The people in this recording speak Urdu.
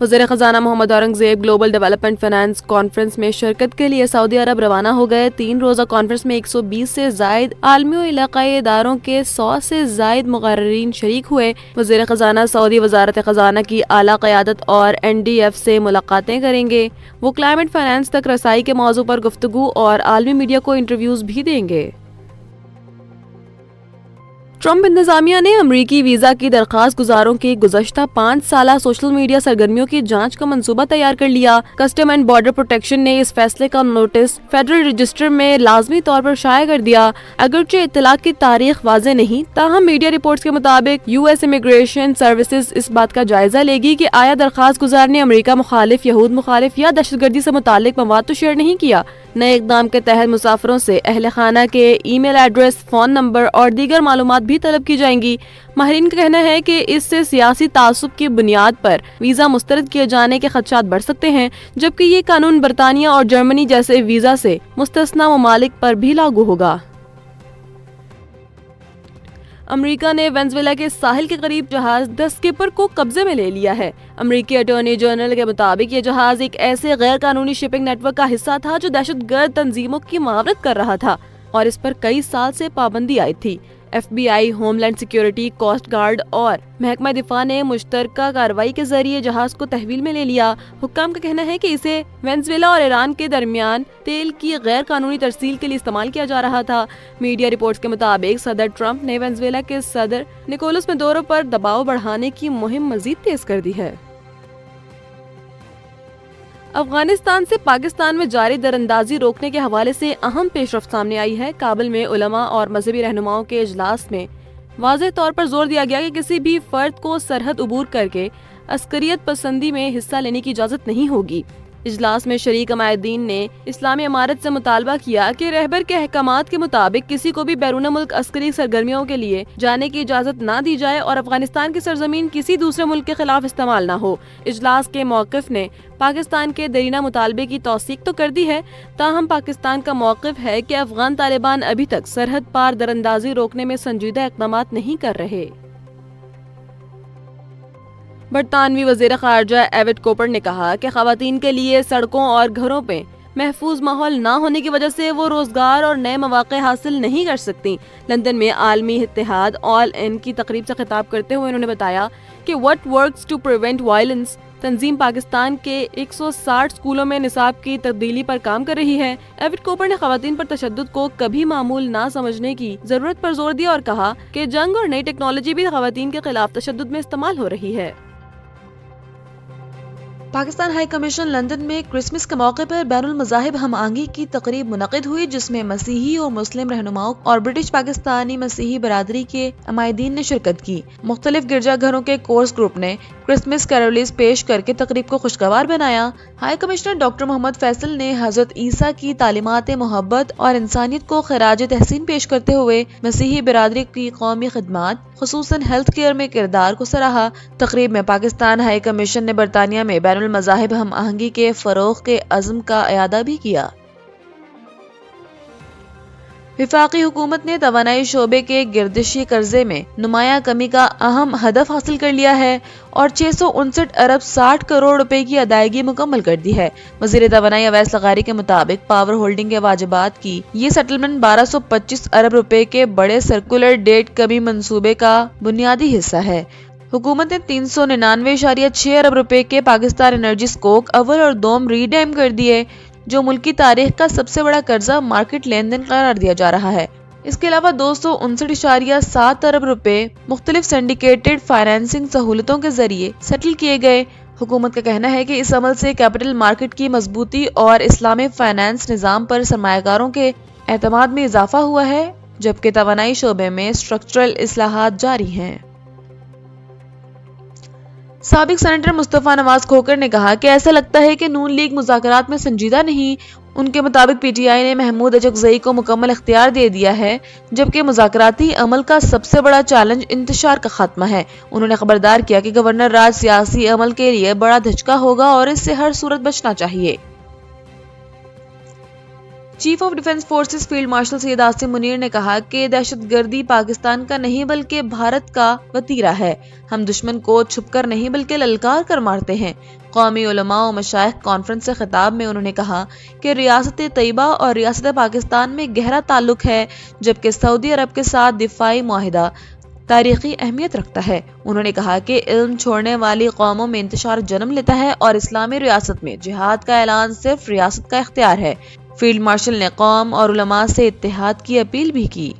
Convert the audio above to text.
وزیر خزانہ Muhammad Aurangzeb global development finance conference میں شرکت کے لیے سعودی عرب روانہ ہو گئے۔ 3 روزہ کانفرنس میں 120 سے زائد عالمی و علاقائی اداروں کے 100 سے زائد مقررین شریک ہوئے۔ وزیر خزانہ سعودی وزارت خزانہ کی اعلیٰ قیادت اور NDF سے ملاقاتیں کریں گے۔ وہ کلائمیٹ فائنانس تک رسائی کے موضوع پر گفتگو اور عالمی میڈیا کو انٹرویوز بھی دیں گے۔ ٹرمپ انتظامیہ نے امریکی ویزا کی درخواست گزاروں کی گزشتہ 5 سالہ سوشل میڈیا سرگرمیوں کی جانچ کا منصوبہ تیار کر لیا۔ کسٹم اینڈ بارڈر پروٹیکشن نے اس فیصلے کا نوٹس فیڈرل رجسٹر میں لازمی طور پر شائع کر دیا۔ اگرچہ اطلاع کی تاریخ واضح نہیں، تاہم میڈیا رپورٹس کے مطابق US امیگریشن سروسز اس بات کا جائزہ لے گی کہ آیا درخواست گزار نے امریکہ مخالف، یہود مخالف یا دہشت گردی سے متعلق مواد تو شیئر نہیں کیا۔ نئے اقدام کے تحت مسافروں سے اہل خانہ کے ای میل ایڈریس، فون نمبر اور دیگر معلومات بھی طلب کی جائیں گی۔ ماہرین کا کہنا ہے کہ اس سے سیاسی تعصب کی بنیاد پر ویزا مسترد کیے جانے کے خدشات بڑھ سکتے ہیں، جبکہ یہ قانون برطانیہ اور جرمنی جیسے ویزا سے مستثنی ممالک پر بھی لاگو ہوگا۔ امریکہ نے وینزویلا کے ساحل کے قریب جہاز دی اسکپر کو قبضے میں لے لیا ہے۔ امریکی اٹارنی جنرل کے مطابق یہ جہاز ایک ایسے غیر قانونی شپنگ نیٹ ورک کا حصہ تھا جو دہشت گرد تنظیموں کی معاونت کر رہا تھا اور اس پر کئی سال سے پابندی عائد تھی۔ FBI، homeland security, coast guard اور محکمہ دفاع نے مشترکہ کارروائی کے ذریعے جہاز کو تحویل میں لے لیا۔ حکام کا کہنا ہے کہ اسے وینزویلا اور ایران کے درمیان تیل کی غیر قانونی ترسیل کے لیے استعمال کیا جا رہا تھا۔ میڈیا رپورٹس کے مطابق صدر ٹرمپ نے وینزویلا کے صدر نکولس میڈورو پر دباؤ بڑھانے کی مہم مزید تیز کر دی ہے۔ افغانستان سے پاکستان میں جاری دراندازی روکنے کے حوالے سے اہم پیش رفت سامنے آئی ہے۔ کابل میں علماء اور مذہبی رہنماؤں کے اجلاس میں واضح طور پر زور دیا گیا کہ کسی بھی فرد کو سرحد عبور کر کے عسکریت پسندی میں حصہ لینے کی اجازت نہیں ہوگی۔ اجلاس میں شریک عمائدین نے اسلامی امارت سے مطالبہ کیا کہ رہبر کے احکامات کے مطابق کسی کو بھی بیرون ملک عسکری سرگرمیوں کے لیے جانے کی اجازت نہ دی جائے اور افغانستان کی سرزمین کسی دوسرے ملک کے خلاف استعمال نہ ہو۔ اجلاس کے موقف نے پاکستان کے دیرینہ مطالبے کی توثیق تو کر دی ہے، تاہم پاکستان کا موقف ہے کہ افغان طالبان ابھی تک سرحد پار دراندازی روکنے میں سنجیدہ اقدامات نہیں کر رہے۔ برطانوی وزیر خارجہ ایوٹ کوپر نے کہا کہ خواتین کے لیے سڑکوں اور گھروں پہ محفوظ ماحول نہ ہونے کی وجہ سے وہ روزگار اور نئے مواقع حاصل نہیں کر سکتی۔ لندن میں عالمی اتحاد آل ان کی تقریب سے خطاب کرتے ہوئے انہوں نے بتایا کہ What Works to Prevent Violence تنظیم پاکستان کے 160 اسکولوں میں نصاب کی تبدیلی پر کام کر رہی ہے۔ ایوٹ کوپر نے خواتین پر تشدد کو کبھی معمول نہ سمجھنے کی ضرورت پر زور دیا اور کہا کہ جنگ اور نئی ٹیکنالوجی بھی خواتین کے خلاف تشدد میں استعمال ہو رہی ہے۔ پاکستان ہائی کمیشن لندن میں کرسمس کے موقع پر بین المذاہب ہم آہنگی کی تقریب منعقد ہوئی، جس میں مسیحی اور مسلم رہنماؤں اور برٹش پاکستانی مسیحی برادری کے عمائدین نے شرکت کی۔ مختلف گرجا گھروں کے کورس گروپ نے کرسمس کیرولز پیش کر کے تقریب کو خوشگوار بنایا۔ ہائی کمشنر ڈاکٹر محمد فیصل نے حضرت عیسیٰ کی تعلیمات محبت اور انسانیت کو خراج تحسین پیش کرتے ہوئے مسیحی برادری کی قومی خدمات خصوصاً ہیلتھ کیئر میں کردار کو سراہا۔ تقریب میں پاکستان ہائی کمیشن نے برطانیہ میں بین المذاہب ہم آہنگی کے فروغ کے عزم کا اعادہ بھی کیا۔ وفاقی حکومت نے توانائی شعبے کے گردشی قرضے میں نمایاں کمی کا اہم ہدف حاصل کر لیا ہے اور 659 ارب 60 کروڑ روپے کی ادائیگی مکمل کر دی ہے۔ وزیر توانائی اویس لغاری کے مطابق پاور ہولڈنگ کے واجبات کی یہ سیٹلمنٹ 1225 ارب روپے کے بڑے سرکولر ڈیٹ کمی منصوبے کا بنیادی حصہ ہے۔ حکومت نے 399.6 ارب روپے کے پاکستان انرجی اسکوک اول اور دوم ری ڈیم کر دیے، جو ملکی تاریخ کا سب سے بڑا قرضہ مارکیٹ لین دین قرار دیا جا رہا ہے۔ اس کے علاوہ 259.7 ارب روپے مختلف سینڈیکیٹڈ فائنانسنگ سہولتوں کے ذریعے سیٹل کیے گئے۔ حکومت کا کہنا ہے کہ اس عمل سے کیپٹل مارکیٹ کی مضبوطی اور اسلامی فائنانس نظام پر سرمایہ کاروں کے اعتماد میں اضافہ ہوا ہے، جبکہ توانائی شعبے میں اسٹرکچرل اصلاحات جاری ہیں۔ سابق سینیٹر مصطفیٰ نواز کھوکھر نے کہا کہ ایسا لگتا ہے کہ نون لیگ مذاکرات میں سنجیدہ نہیں۔ ان کے مطابق پی ٹی آئی نے محمود اچکزئی کو مکمل اختیار دے دیا ہے، جبکہ مذاکراتی عمل کا سب سے بڑا چیلنج انتشار کا خاتمہ ہے۔ انہوں نے خبردار کیا کہ گورنر راج سیاسی عمل کے لیے بڑا دھچکا ہوگا اور اس سے ہر صورت بچنا چاہیے۔ Chief of defence forces field marshal Syed Asim Munir نے کہا کہ دہشت گردی پاکستان کا نہیں بلکہ بھارت کا وتیرہ ہے. ہم دشمن کو چھپ کر نہیں بلکہ للکار کر مارتے ہیں. قومی علماء و مشائخ کانفرنس سے خطاب میں انہوں نے کہا کہ ریاست طیبہ اور ریاست پاکستان میں گہرا تعلق ہے، جبکہ سعودی عرب کے ساتھ دفاعی معاہدہ تاریخی اہمیت رکھتا ہے. انہوں نے کہا کہ علم چھوڑنے والی قوموں میں انتشار جنم لیتا ہے اور اسلامی ریاست میں جہاد کا اعلان صرف ریاست کا اختیار ہے. فیلڈ مارشل نے قوم اور علماء سے اتحاد کی اپیل بھی کی.